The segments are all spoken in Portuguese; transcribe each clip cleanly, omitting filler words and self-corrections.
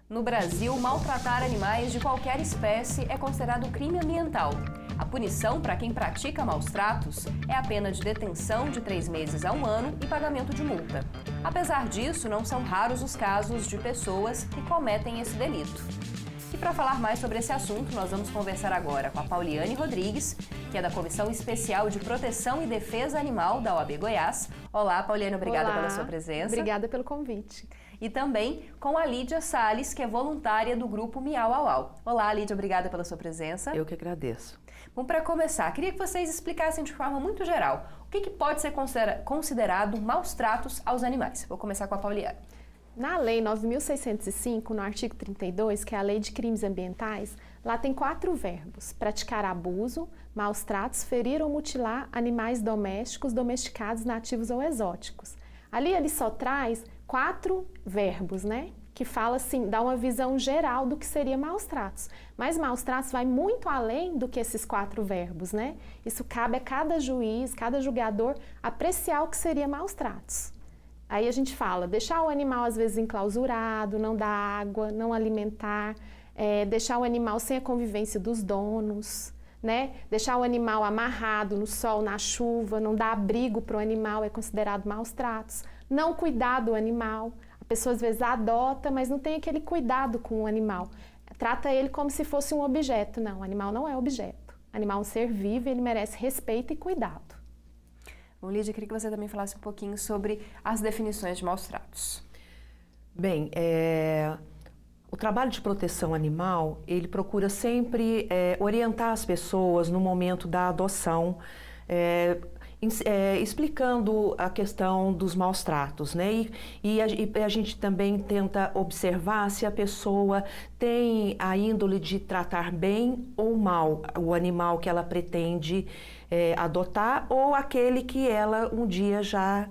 No Brasil, maltratar animais de qualquer espécie é considerado crime ambiental. A punição para quem pratica maus tratos é a pena de detenção de 3 meses a 1 ano e pagamento de multa. Apesar disso, não são raros os casos de pessoas que cometem esse delito. E para falar mais sobre esse assunto, nós vamos conversar agora com a Pauliane Rodrigues, que é da Comissão Especial de Proteção e Defesa Animal da OAB Goiás. Olá, Pauliane, obrigada pela sua presença. Obrigada pelo convite. E também com a Lídia Salles, que é voluntária do grupo Miau Au Au. Olá, Lídia, obrigada pela sua presença. Eu que agradeço. Bom, para começar, queria que vocês explicassem de forma muito geral o que pode ser considerado maus tratos aos animais. Vou começar com a Pauliane. Na Lei 9.605, no artigo 32, que é a Lei de Crimes Ambientais, lá tem 4 verbos: praticar abuso, maus tratos, ferir ou mutilar animais domésticos, domesticados, nativos ou exóticos. Ali ele só traz 4 verbos, né? Que fala assim, dá uma visão geral do que seria maus tratos. Mas maus tratos vai muito além do que esses 4 verbos, né? Isso cabe a cada juiz, cada julgador apreciar o que seria maus tratos. Aí a gente fala, deixar o animal às vezes enclausurado, não dar água, não alimentar, deixar o animal sem a convivência dos donos, né? Deixar o animal amarrado no sol, na chuva, não dar abrigo para o animal é considerado maus tratos. Não cuidar do animal, a pessoa às vezes adota, mas não tem aquele cuidado com o animal. Trata ele como se fosse um objeto. Não, o animal não é objeto. O animal é um ser vivo, ele merece respeito e cuidado. Bom, Lídia, queria que você também falasse um pouquinho sobre as definições de maus tratos. Bem, o trabalho de proteção animal, ele procura sempre orientar as pessoas no momento da adoção, explicando a questão dos maus tratos, né? E a gente também tenta observar se a pessoa tem a índole de tratar bem ou mal o animal que ela pretende adotar ou aquele que ela um dia já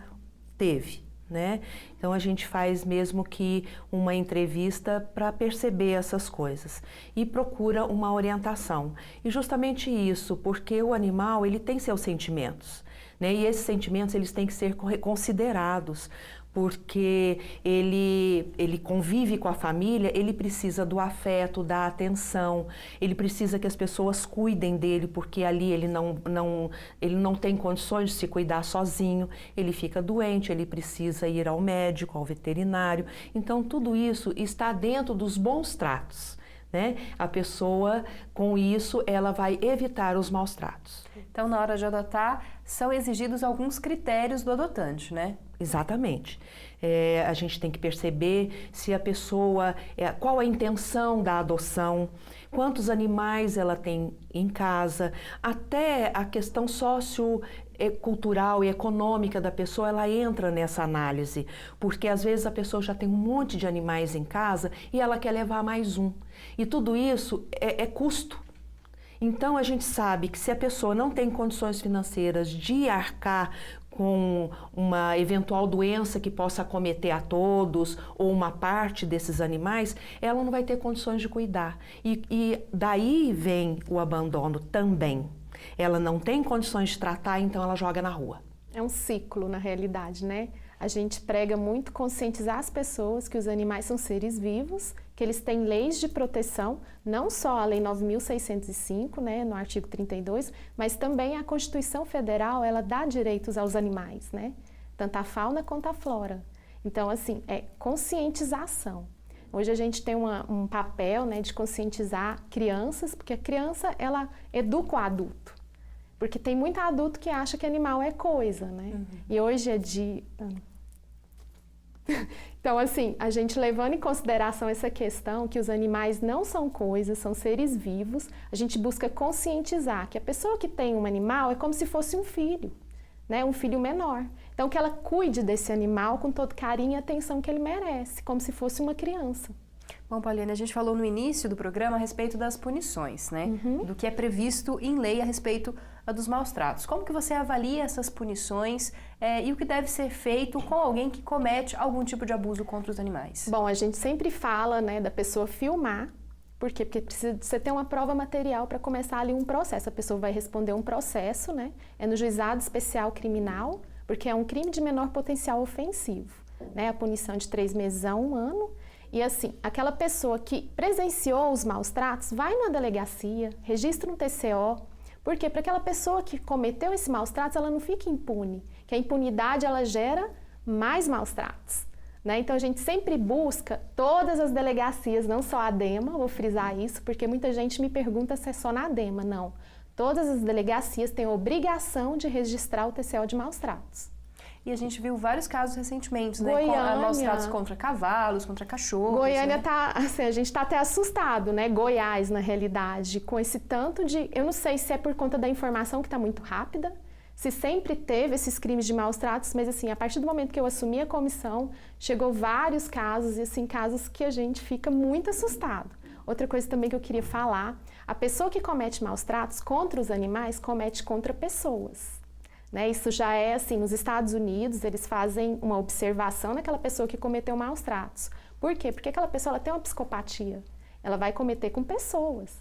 teve, né? Então a gente faz mesmo que uma entrevista para perceber essas coisas e procura uma orientação. E justamente isso, porque o animal ele tem seus sentimentos, né? E esses sentimentos eles têm que ser considerados, porque ele convive com a família, ele precisa do afeto, da atenção, ele precisa que as pessoas cuidem dele, porque ali ele não tem condições de se cuidar sozinho, ele fica doente, ele precisa ir ao médico, ao veterinário. Então tudo isso está dentro dos bons tratos, né? A pessoa, com isso, ela vai evitar os maus tratos. Então, na hora de adotar, são exigidos alguns critérios do adotante, né? Exatamente. A gente tem que perceber se a pessoa, qual a intenção da adoção, quantos animais ela tem em casa, até a questão sociocultural e econômica da pessoa, ela entra nessa análise, porque às vezes a pessoa já tem um monte de animais em casa e ela quer levar mais um. E tudo isso é custo. Então a gente sabe que se a pessoa não tem condições financeiras de arcar com uma eventual doença que possa acometer a todos ou uma parte desses animais, ela não vai ter condições de cuidar. E daí vem o abandono também. Ela não tem condições de tratar, então ela joga na rua. É um ciclo, na realidade, né? A gente prega muito conscientizar as pessoas que os animais são seres vivos, que eles têm leis de proteção, não só a Lei 9.605, né, no artigo 32, mas também a Constituição Federal, ela dá direitos aos animais, né? Tanto a fauna quanto a flora. Então, assim, é conscientização. Hoje a gente tem um papel, né, de conscientizar crianças, porque a criança, ela educa o adulto. Porque tem muito adulto que acha que animal é coisa, né? Uhum. E hoje é de... Então, assim, a gente levando em consideração essa questão que os animais não são coisas, são seres vivos, a gente busca conscientizar que a pessoa que tem um animal é como se fosse um filho, né? Um filho menor. Então, que ela cuide desse animal com todo carinho e atenção que ele merece, como se fosse uma criança. Bom, Pauliane, a gente falou no início do programa a respeito das punições, né? Uhum. Do que é previsto em lei a respeito dos maus tratos. Como que você avalia essas punições e o que deve ser feito com alguém que comete algum tipo de abuso contra os animais? Bom, a gente sempre fala, né, da pessoa filmar. Por quê? Porque precisa você ter uma prova material para começar ali um processo. A pessoa vai responder um processo, né? É no juizado especial criminal, porque é um crime de menor potencial ofensivo, né? A punição de 3 meses a 1 ano. E assim, aquela pessoa que presenciou os maus tratos, vai numa delegacia, registra um TCO, porque para aquela pessoa que cometeu esse maus tratos, ela não fica impune, que a impunidade ela gera mais maus tratos. Né? Então a gente sempre busca todas as delegacias, não só a DEMA, vou frisar isso, porque muita gente me pergunta se é só na DEMA, não. Todas as delegacias têm a obrigação de registrar o TCO de maus tratos. E a gente viu vários casos recentemente, né? Goiânia, maus tratos contra cavalos, contra cachorros. Goiânia né? tá, assim, a gente está até assustado, né? Goiás, na realidade, com esse tanto de... Eu não sei se é por conta da informação que está muito rápida, se sempre teve esses crimes de maus tratos, mas assim, a partir do momento que eu assumi a comissão, chegou vários casos, e assim, casos que a gente fica muito assustado. Outra coisa também que eu queria falar, a pessoa que comete maus tratos contra os animais, comete contra pessoas. Né? Isso já é assim, nos Estados Unidos, eles fazem uma observação naquela pessoa que cometeu maus tratos. Por quê? Porque aquela pessoa ela tem uma psicopatia, ela vai cometer com pessoas.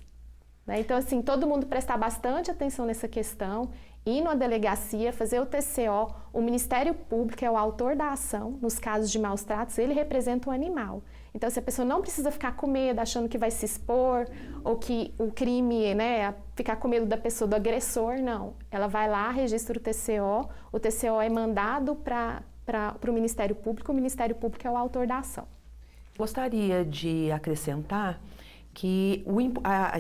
Né? Então, assim, todo mundo prestar bastante atenção nessa questão, ir numa delegacia, fazer o TCO, o Ministério Público é o autor da ação, nos casos de maus tratos, ele representa o animal. Então, se a pessoa não precisa ficar com medo, achando que vai se expor, ou que o crime, né, ficar com medo da pessoa, do agressor, não. Ela vai lá, registra o TCO é mandado para o Ministério Público é o autor da ação. Gostaria de acrescentar que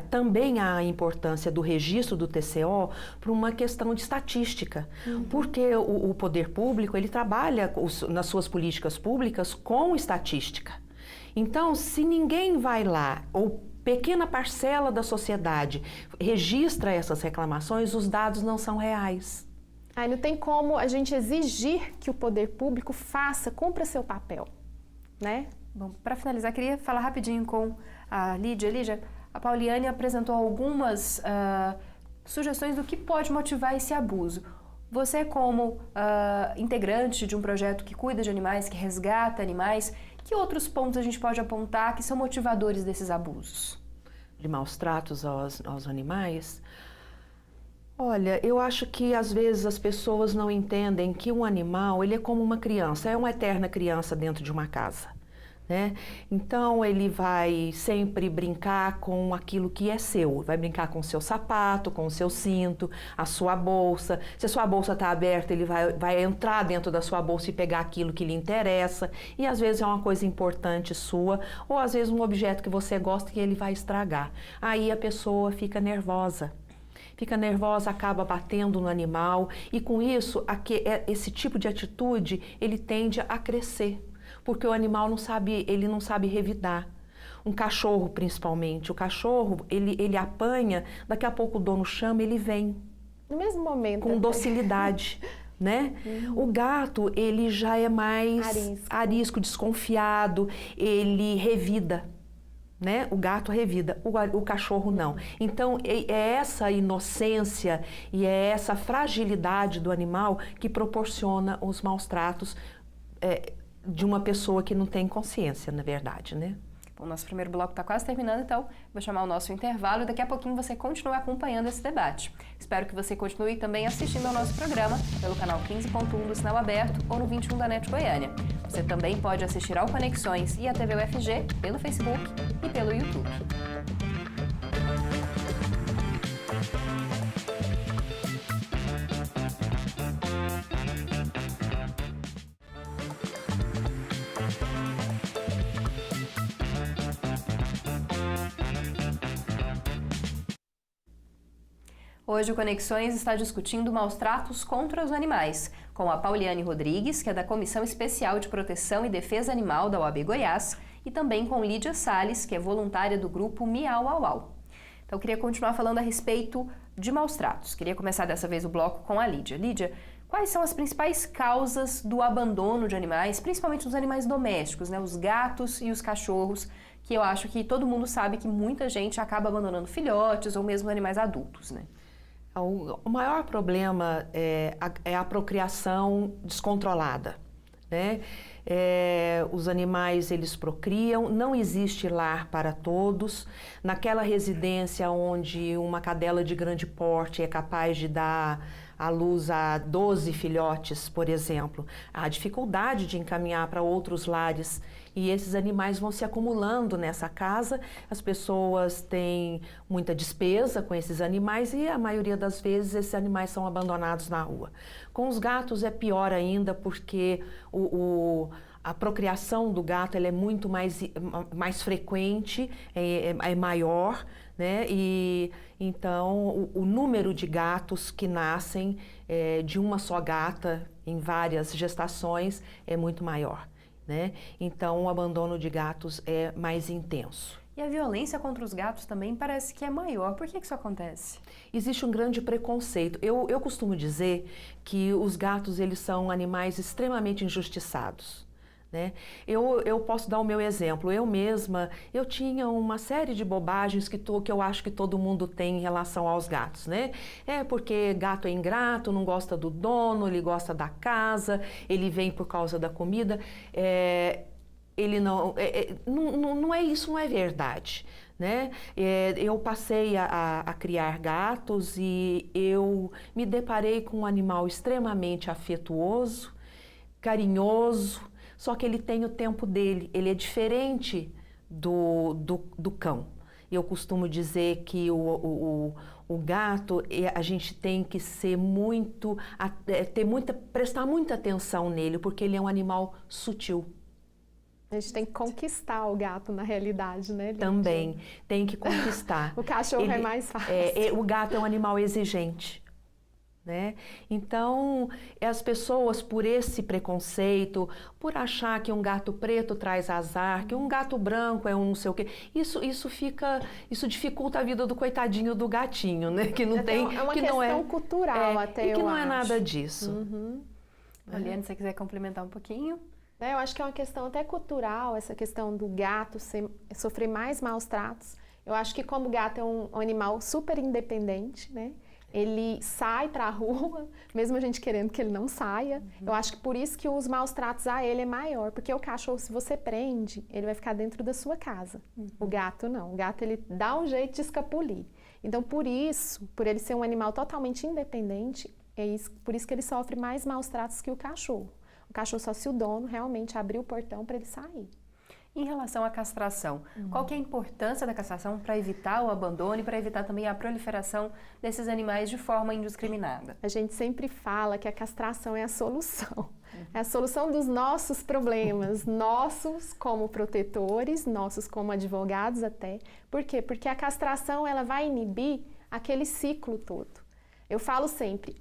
também há a importância do registro do TCO para uma questão de estatística, porque o poder público ele trabalha nas suas políticas públicas com estatística. Então, se ninguém vai lá, ou pequena parcela da sociedade registra essas reclamações, os dados não são reais. Aí não tem como a gente exigir que o poder público cumpra seu papel, né? Bom, para finalizar, queria falar rapidinho com a Lídia. Lídia, a Pauliane apresentou algumas sugestões do que pode motivar esse abuso. Você, como integrante de um projeto que cuida de animais, que resgata animais, que outros pontos a gente pode apontar que são motivadores desses abusos? De maus tratos aos animais? Olha, eu acho que às vezes as pessoas não entendem que um animal ele é como uma criança, é uma eterna criança dentro de uma casa. Né? Então ele vai sempre brincar com aquilo que é seu, vai brincar com o seu sapato, com o seu cinto, a sua bolsa. Se a sua bolsa está aberta, ele vai entrar dentro da sua bolsa e pegar aquilo que lhe interessa, e às vezes é uma coisa importante sua, ou às vezes um objeto que você gosta que ele vai estragar. Aí a pessoa fica nervosa, acaba batendo no animal, e com isso esse tipo de atitude ele tende a crescer. Porque o animal não sabe revidar. Um cachorro, principalmente. O cachorro, ele apanha, daqui a pouco o dono chama, ele vem. No mesmo momento. Com docilidade, né? O gato, ele já é mais arisco, desconfiado, ele revida, né? O gato revida, o cachorro não. Então, é essa inocência e é essa fragilidade do animal que proporciona os maus tratos de uma pessoa que não tem consciência, na verdade, né? Bom, nosso primeiro bloco está quase terminando, então vou chamar o nosso intervalo e daqui a pouquinho você continua acompanhando esse debate. Espero que você continue também assistindo ao nosso programa pelo canal 15.1 do Sinal Aberto ou no 21 da NET Goiânia. Você também pode assistir ao Conexões e à TV UFG pelo Facebook e pelo YouTube. Hoje o Conexões está discutindo maus tratos contra os animais, com a Pauliane Rodrigues, que é da Comissão Especial de Proteção e Defesa Animal da OAB Goiás, e também com Lídia Salles, que é voluntária do grupo Miau Au Au. Então eu queria continuar falando a respeito de maus tratos. Queria começar dessa vez o bloco com a Lídia. Lídia, quais são as principais causas do abandono de animais, principalmente dos animais domésticos, né? Os gatos e os cachorros, que eu acho que todo mundo sabe que muita gente acaba abandonando filhotes ou mesmo animais adultos, né? O maior problema é a procriação descontrolada, né? Os animais, eles procriam, não existe lar para todos. Naquela residência onde uma cadela de grande porte é capaz de dar à luz a 12 filhotes, por exemplo. Há dificuldade de encaminhar para outros lares e esses animais vão se acumulando nessa casa. As pessoas têm muita despesa com esses animais e a maioria das vezes esses animais são abandonados na rua. Com os gatos é pior ainda porque a procriação do gato ela é muito mais frequente, é maior, né? E então o número de gatos que nascem de uma só gata em várias gestações é muito maior, né? Então o abandono de gatos é mais intenso. E a violência contra os gatos também parece que é maior. Por que isso acontece? Existe um grande preconceito. Eu costumo dizer que os gatos eles são animais extremamente injustiçados. Né? Eu posso dar o meu exemplo. Eu mesma, eu tinha uma série de bobagens que eu acho que todo mundo tem em relação aos gatos, né? É porque gato é ingrato, não gosta do dono, ele gosta da casa, ele vem por causa da comida. Ele não é isso, não é verdade. Né? Eu passei a criar gatos e eu me deparei com um animal extremamente afetuoso, carinhoso, só que ele tem o tempo dele, ele é diferente do cão. Eu costumo dizer que o gato, a gente tem que prestar muita atenção nele, porque ele é um animal sutil. A gente tem que conquistar o gato na realidade, né, Lídia? Também, tem que conquistar. O cachorro é mais fácil. O gato é um animal exigente. Né? Então, as pessoas, por esse preconceito, por achar que um gato preto traz azar, que um gato branco é um não sei o quê, isso dificulta a vida do coitadinho do gatinho, né? Que não tem, é uma que questão não é cultural até, e que eu não acho. É nada disso. Oliane, se você quiser complementar um pouquinho. Eu acho que é uma questão até cultural, essa questão do gato sofrer mais maus tratos. Eu acho que como o gato é um animal super independente, né? Ele sai para a rua, mesmo a gente querendo que ele não saia. Eu acho que por isso que os maus tratos a ele é maior, porque o cachorro, se você prende, ele vai ficar dentro da sua casa. O gato não, o gato ele dá um jeito de escapulir. Então por ele ser um animal totalmente independente, por isso que ele sofre mais maus tratos que o cachorro. O cachorro só se o dono realmente abrir o portão para ele sair. Em relação à castração, qual que é a importância da castração para evitar o abandono e para evitar também a proliferação desses animais de forma indiscriminada? A gente sempre fala que a castração é a solução. É a solução dos nossos problemas, nossos como protetores, nossos como advogados até. Por quê? Porque a castração ela vai inibir aquele ciclo todo. Eu falo sempre,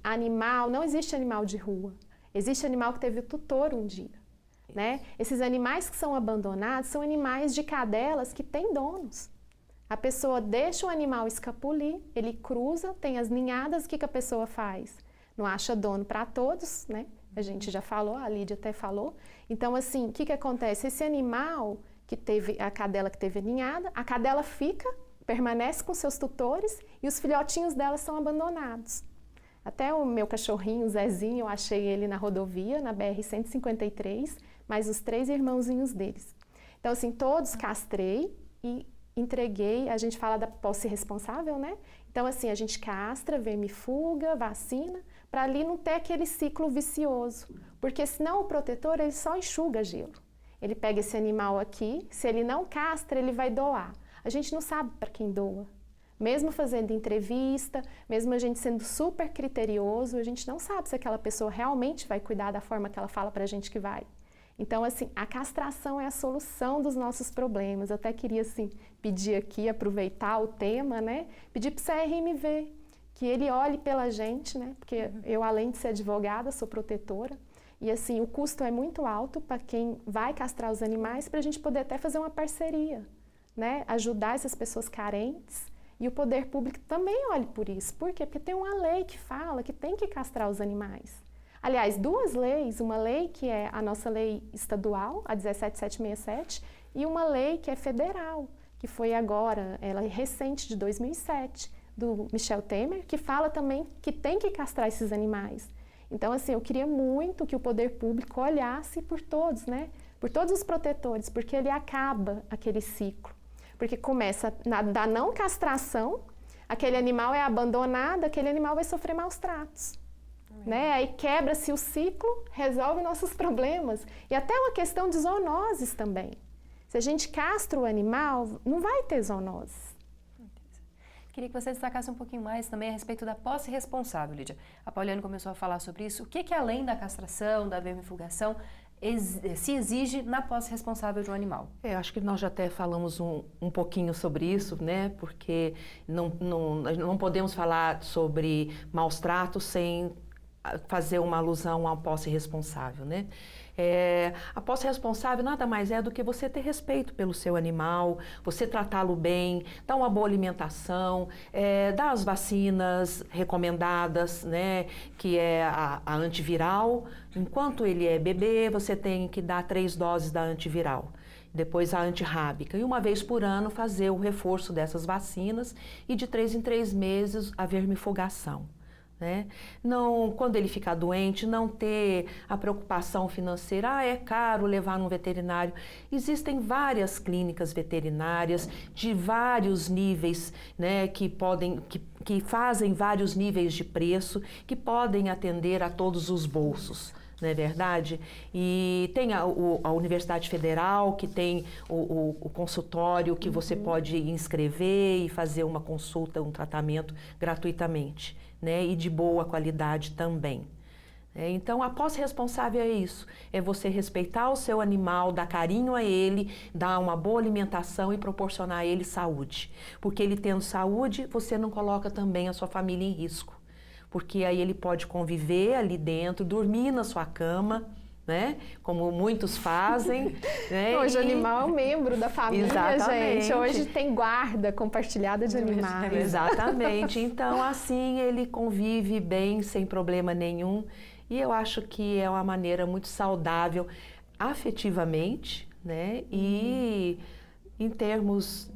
não existe animal de rua. Existe animal que teve o tutor um dia. Né? Esses animais que são abandonados são animais de cadelas que têm donos. A pessoa deixa o animal escapulir, ele cruza, tem as ninhadas, o que a pessoa faz? Não acha dono para todos, né? A gente já falou, a Lídia até falou. Então, assim, o que acontece? Esse animal que teve, a cadela que teve a ninhada, a cadela permanece com seus tutores e os filhotinhos dela são abandonados. Até o meu cachorrinho, o Zezinho, eu achei ele na rodovia, na BR-153, mais os 3 irmãozinhos deles. Então, assim, todos castrei e entreguei, a gente fala da posse responsável, né? Então, assim, a gente castra, vermifuga, vacina, para ali não ter aquele ciclo vicioso. Porque senão o protetor, ele só enxuga gelo. Ele pega esse animal aqui, se ele não castra, ele vai doar. A gente não sabe para quem doa. Mesmo fazendo entrevista, mesmo a gente sendo super criterioso, a gente não sabe se aquela pessoa realmente vai cuidar da forma que ela fala para a gente que vai. Então, assim, a castração é a solução dos nossos problemas. Eu até queria, assim, pedir aqui, aproveitar o tema, né? Pedir para o CRMV, que ele olhe pela gente, né? Porque eu, além de ser advogada, sou protetora. E, assim, o custo é muito alto para quem vai castrar os animais, para a gente poder até fazer uma parceria, né? Ajudar essas pessoas carentes. E o poder público também olhe por isso. Por quê? Porque tem uma lei que fala que tem que castrar os animais. Aliás, 2 leis, uma lei que é a nossa lei estadual, a 17767, e uma lei que é federal, que foi agora, ela é recente, de 2007, do Michel Temer, que fala também que tem que castrar esses animais. Então, assim, eu queria muito que o poder público olhasse por todos, né? Por todos os protetores, porque ele acaba aquele ciclo. Porque começa da não castração, aquele animal é abandonado, aquele animal vai sofrer maus tratos. né? Aí quebra-se o ciclo, resolve nossos problemas. E até uma questão de zoonoses também. Se a gente castra o animal, não vai ter zoonoses. Queria que você destacasse um pouquinho mais também a respeito da posse responsável, Lídia. A Pauliane começou a falar sobre isso. O que além da castração, da vermifugação, se exige na posse responsável de um animal? Acho que nós já até falamos um pouquinho sobre isso, né? Porque não podemos falar sobre maus tratos sem fazer uma alusão à posse responsável, né? A posse responsável nada mais é do que você ter respeito pelo seu animal, você tratá-lo bem, dar uma boa alimentação, dar as vacinas recomendadas, né, que é a antiviral. Enquanto ele é bebê, você tem que dar 3 doses da antiviral. Depois a antirrábica. E uma vez por ano fazer o reforço dessas vacinas e de 3 em 3 meses a vermifugação. Né? Não, quando ele ficar doente, não ter a preocupação financeira, é caro levar num veterinário. Existem várias clínicas veterinárias de vários níveis, né, que fazem vários níveis de preço, que podem atender a todos os bolsos. Não é verdade? E tem a Universidade Federal, que tem o consultório que você pode inscrever e fazer uma consulta, um tratamento gratuitamente, né? E de boa qualidade também. Então, a posse responsável é isso, é você respeitar o seu animal, dar carinho a ele, dar uma boa alimentação e proporcionar a ele saúde. Porque ele tendo saúde, você não coloca também a sua família em risco. Porque aí ele pode conviver ali dentro, dormir na sua cama, né? Como muitos fazem. Né? Hoje o animal é um membro da família, Exatamente. gente. Hoje tem guarda compartilhada de animais. Exatamente. Então, assim, ele convive bem, sem problema nenhum. E eu acho que é uma maneira muito saudável afetivamente, né? E em termos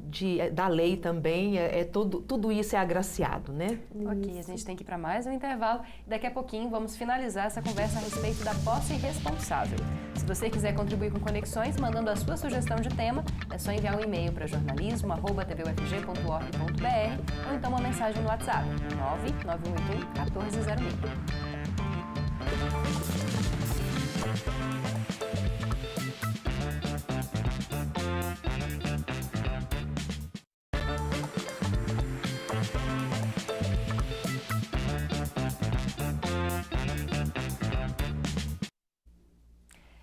da lei também, tudo isso é agraciado, né? Ok, a gente tem que ir para mais um intervalo. Daqui a pouquinho vamos finalizar essa conversa a respeito da posse responsável. Se você quiser contribuir com Conexões, mandando a sua sugestão de tema, é só enviar um e-mail para jornalismo@tvufg.org.br ou então uma mensagem no WhatsApp 99181 1406.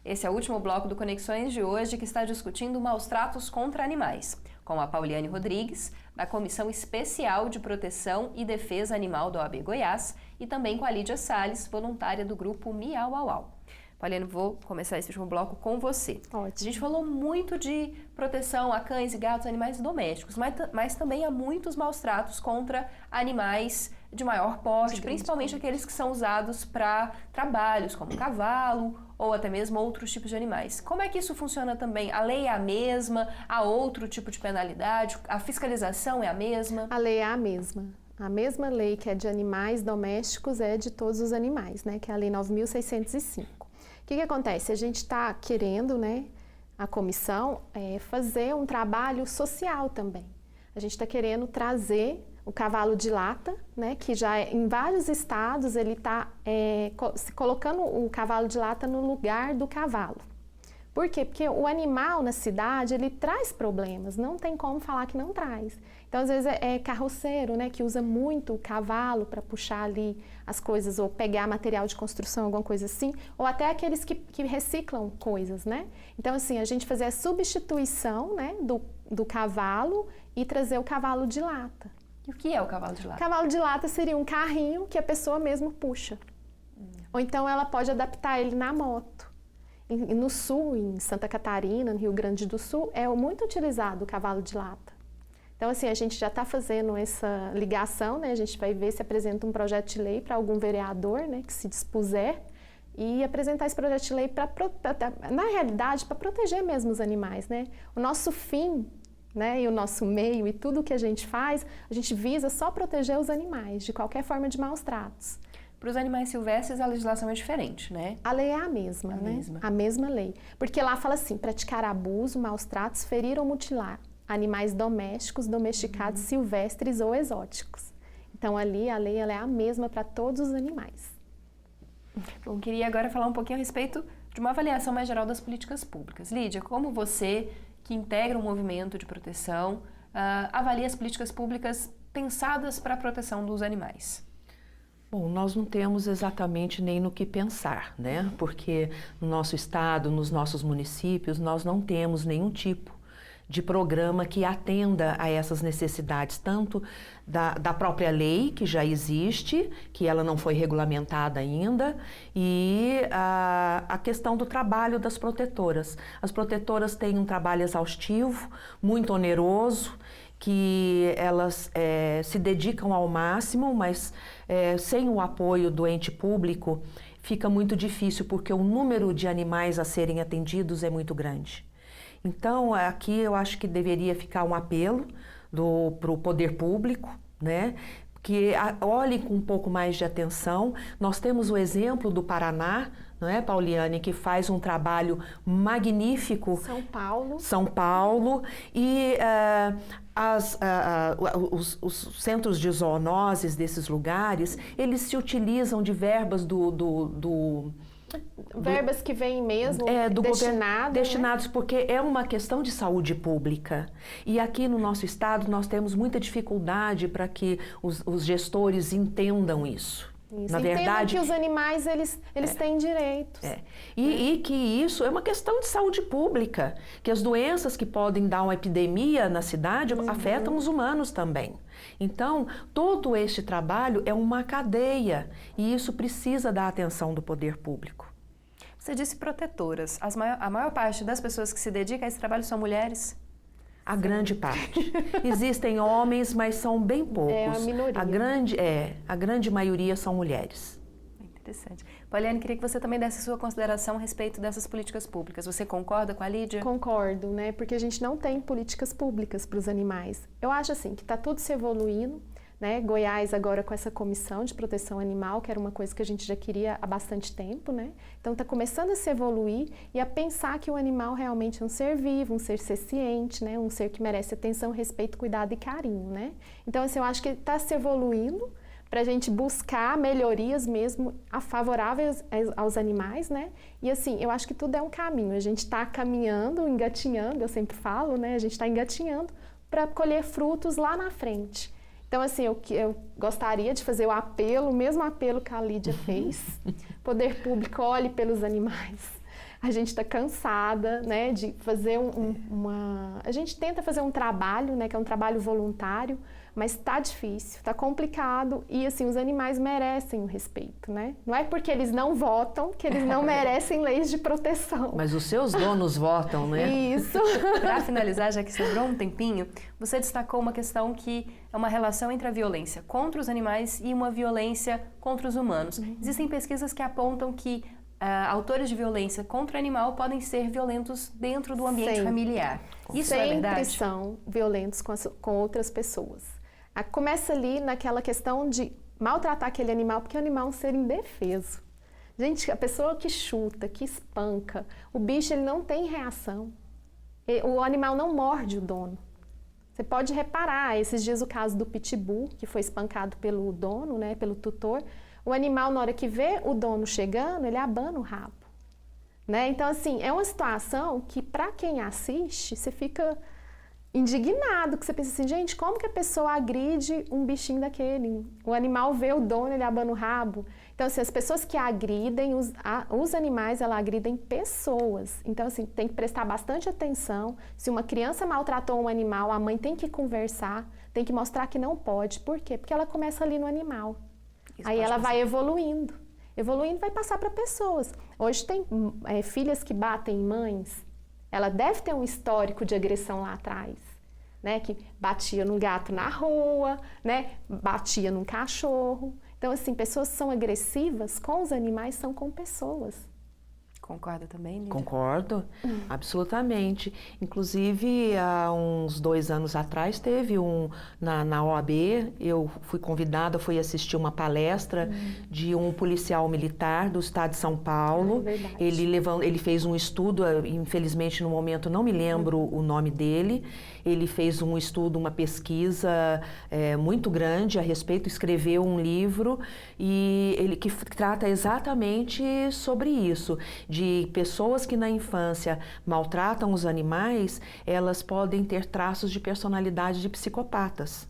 Esse é o último bloco do Conexões de hoje, que está discutindo maus tratos contra animais, com a Pauliane Rodrigues, da Comissão Especial de Proteção e Defesa Animal da OAB Goiás, e também com a Lídia Salles, voluntária do grupo Miau Au Au. Pauliane, vou começar esse último bloco com você. Ótimo. A gente falou muito de proteção a cães e gatos, animais domésticos, mas também há muitos maus tratos contra animais de maior porte, principalmente aqueles que são usados para trabalhos, como cavalo ou até mesmo outros tipos de animais. Como é que isso funciona também? A lei é a mesma? Há outro tipo de penalidade? A fiscalização é a mesma? A lei é a mesma. A mesma lei que é de animais domésticos é de todos os animais, né? Que é a Lei 9.605. O que acontece? A gente está querendo, né, a comissão, fazer um trabalho social também. A gente está querendo trazer o cavalo de lata, né, que já em vários estados ele está colocando o cavalo de lata no lugar do cavalo. Por quê? Porque o animal na cidade, ele traz problemas, não tem como falar que não traz. Então, às vezes, é carroceiro, né, que usa muito o cavalo para puxar ali as coisas, ou pegar material de construção, alguma coisa assim, ou até aqueles que reciclam coisas, né? Então, assim, a gente fazer a substituição, né, do cavalo e trazer o cavalo de lata. E o que é o cavalo de lata? Cavalo de lata seria um carrinho que a pessoa mesmo puxa. Ou então ela pode adaptar ele na moto. No sul, em Santa Catarina, no Rio Grande do Sul, é muito utilizado o cavalo de lata. Então, assim, a gente já está fazendo essa ligação, né? A gente vai ver se apresenta um projeto de lei para algum vereador, né, que se dispuser, e apresentar esse projeto de lei, na realidade, para proteger mesmo os animais, né? O nosso fim, né, e o nosso meio e tudo que a gente faz, a gente visa só proteger os animais de qualquer forma de maus tratos. Para os animais silvestres, a legislação é diferente, né? A lei é a mesma, né? A mesma lei. Porque lá fala assim, praticar abuso, maus tratos, ferir ou mutilar animais domésticos, domesticados, silvestres ou exóticos. Então, ali, a lei ela é a mesma para todos os animais. Bom, queria agora falar um pouquinho a respeito de uma avaliação mais geral das políticas públicas. Lídia, como você, que integra um movimento de proteção, avalia as políticas públicas pensadas para a proteção dos animais? Bom, nós não temos exatamente nem no que pensar, né? Porque no nosso estado, nos nossos municípios, nós não temos nenhum tipo de programa que atenda a essas necessidades, tanto da própria lei, que já existe, que ela não foi regulamentada ainda, e a questão do trabalho das protetoras. As protetoras têm um trabalho exaustivo, muito oneroso, que elas se dedicam ao máximo, mas sem o apoio do ente público fica muito difícil, porque o número de animais a serem atendidos é muito grande. Então, aqui eu acho que deveria ficar um apelo para o poder público, né? Que olhem com um pouco mais de atenção. Nós temos o exemplo do Paraná, não é, Pauliane, que faz um trabalho magnífico. São Paulo. E os centros de zoonoses desses lugares, eles se utilizam de verbas verbas que vêm mesmo destinados, né? Porque é uma questão de saúde pública. E aqui no nosso estado nós temos muita dificuldade para que os gestores entendam isso. Isso. Na verdade, que os animais eles têm direitos. E que isso é uma questão de saúde pública, que as doenças que podem dar uma epidemia na cidade afetam os humanos também. Então, todo este trabalho é uma cadeia e isso precisa da atenção do poder público. Você disse protetoras. A maior parte das pessoas que se dedicam a esse trabalho são mulheres? A grande parte. Existem homens, mas são bem poucos. É a minoria. A grande maioria são mulheres. Interessante. Pauliane, queria que você também desse sua consideração a respeito dessas políticas públicas. Você concorda com a Lídia? Concordo, né? Porque a gente não tem políticas públicas para os animais. Eu acho assim que está tudo se evoluindo, né? Goiás agora com essa comissão de proteção animal, que era uma coisa que a gente já queria há bastante tempo, né? Então está começando a se evoluir e a pensar que o animal realmente é um ser vivo, um ser senciente, né? Um ser que merece atenção, respeito, cuidado e carinho, né? Então assim, eu acho que está se evoluindo para a gente buscar melhorias mesmo favoráveis aos animais, né? E assim, eu acho que tudo é um caminho. A gente está caminhando, engatinhando, eu sempre falo, né? A gente está engatinhando para colher frutos lá na frente. Então, assim, eu gostaria de fazer o mesmo apelo que a Lídia fez. Poder público, olhe pelos animais. A gente está cansada, né, de fazer A gente tenta fazer um trabalho, né, que é um trabalho voluntário, mas está difícil, está complicado e, assim, os animais merecem o respeito, né? Não é porque eles não votam que eles não merecem leis de proteção. Mas os seus donos votam, né? Isso. Para finalizar, já que sobrou um tempinho, você destacou uma questão que é uma relação entre a violência contra os animais e uma violência contra os humanos. Existem pesquisas que apontam que autores de violência contra o animal podem ser violentos dentro do ambiente familiar. Isso é verdade? Sempre são violentos com outras pessoas. Começa ali naquela questão de maltratar aquele animal, porque o animal é um ser indefeso. Gente, a pessoa que chuta, que espanca, o bicho ele não tem reação. O animal não morde o dono. Você pode reparar, esses dias o caso do pitbull, que foi espancado pelo dono, né, pelo tutor, o animal, na hora que vê o dono chegando, ele abana o rabo. Né? Então, assim, é uma situação que, para quem assiste, você fica indignado, que você pensa assim, gente, como que a pessoa agride um bichinho daquele? O animal vê o dono, ele abana o rabo. Então, assim, as pessoas que agridem os animais, elas agridem pessoas. Então, assim, tem que prestar bastante atenção. Se uma criança maltratou um animal, a mãe tem que conversar, tem que mostrar que não pode. Por quê? Porque ela começa ali no animal. Aí ela vai evoluindo. Evoluindo vai passar para pessoas. Hoje tem filhas que batem em mães. Ela deve ter um histórico de agressão lá atrás, né? Que batia num gato na rua, né? Batia num cachorro. Então, assim, pessoas que são agressivas com os animais são com pessoas. Concorda também, Lídia? Concordo, absolutamente. Inclusive, há uns 2 anos atrás, teve na OAB, eu fui convidada, fui assistir uma palestra de um policial militar do estado de São Paulo. Verdade. Ele fez um estudo, infelizmente no momento não me lembro o nome dele, ele fez um estudo, uma pesquisa muito grande a respeito, escreveu um livro e ele que trata exatamente sobre isso, de pessoas que na infância maltratam os animais, elas podem ter traços de personalidade de psicopatas.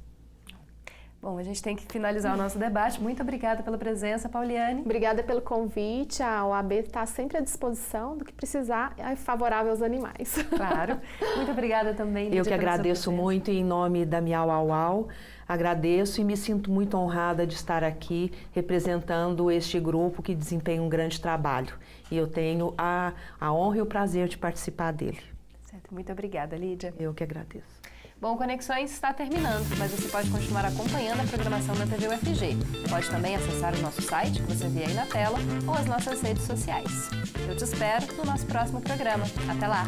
Bom, a gente tem que finalizar o nosso debate. Muito obrigada pela presença, Pauliane. Obrigada pelo convite. A OAB está sempre à disposição do que precisar, é favorável aos animais. Claro. Muito obrigada também, Lídia. Eu que agradeço muito em nome da Miau Au Au. Agradeço e me sinto muito honrada de estar aqui representando este grupo que desempenha um grande trabalho. E eu tenho a honra e o prazer de participar dele. Certo. Muito obrigada, Lídia. Eu que agradeço. Bom, Conexões está terminando, mas você pode continuar acompanhando a programação da TV UFG. Pode também acessar o nosso site, que você vê aí na tela, ou as nossas redes sociais. Eu te espero no nosso próximo programa. Até lá!